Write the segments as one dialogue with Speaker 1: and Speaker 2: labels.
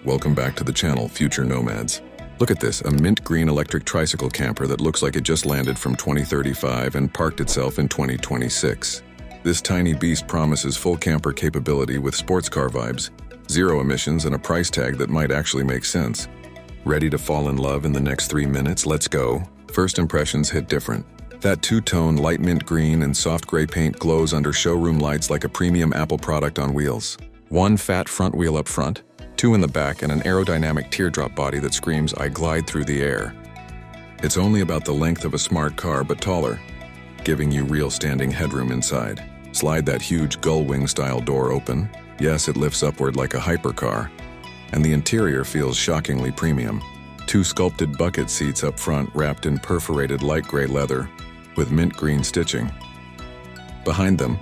Speaker 1: Welcome back to the channel, Future Nomads. Look at this, a mint green electric tricycle camper that looks like it just landed from 2035 and parked itself in 2026. This tiny beast promises full camper capability with sports car vibes, zero emissions, and a price tag that might actually make sense. Ready to fall in love in the next 3 minutes? Let's go. First impressions hit different. That two-tone light mint green and soft gray paint glows under showroom lights like a premium Apple product on wheels. One fat front wheel up front, two in the back, and an aerodynamic teardrop body that screams, "I glide through the air." It's only about the length of a smart car, but taller, giving you real standing headroom inside. Slide that huge Gullwing-style door open. Yes, it lifts upward like a hypercar. And the interior feels shockingly premium. Two sculpted bucket seats up front wrapped in perforated light gray leather with mint green stitching. Behind them,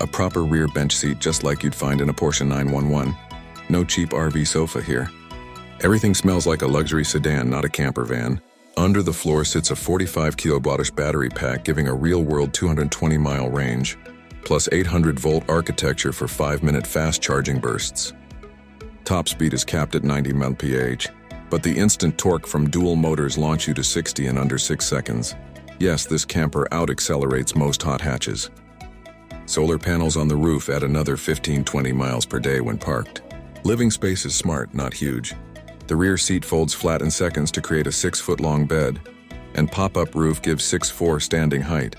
Speaker 1: a proper rear bench seat just like you'd find in a Porsche 911. No cheap RV sofa here. Everything smells like a luxury sedan, not a camper van. Under the floor sits a 45 kWh battery pack giving a real-world 220-mile range, plus 800-volt architecture for 5-minute fast charging bursts. Top speed is capped at 90 mph, but the instant torque from dual motors launch you to 60 in under 6 seconds. Yes, this camper out-accelerates most hot hatches. Solar panels on the roof add another 15-20 miles per day when parked. Living space is smart, not huge. The rear seat folds flat in seconds to create a 6-foot-long bed, and pop-up roof gives 6'4" standing height.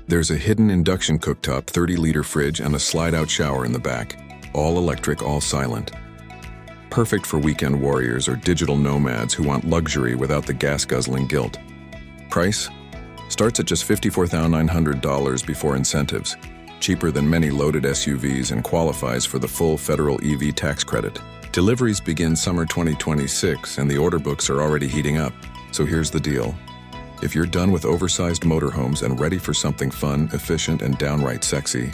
Speaker 1: There's a hidden induction cooktop, 30-liter fridge, and a slide-out shower in the back. All electric, all silent. Perfect for weekend warriors or digital nomads who want luxury without the gas-guzzling guilt. Price? Starts at just $54,900 before incentives. Cheaper than many loaded SUVs and qualifies for the full federal EV tax credit. Deliveries begin summer 2026 and the order books are already heating up. So here's the deal. If you're done with oversized motorhomes and ready for something fun, efficient, and downright sexy,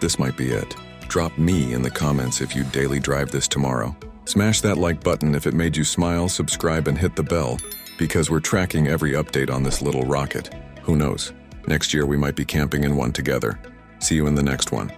Speaker 1: this might be it. Drop me in the comments if you daily drive this tomorrow. Smash that like button if it made you smile, subscribe, and hit the bell, because we're tracking every update on this little rocket. Who knows? Next year we might be camping in one together. See you in the next one.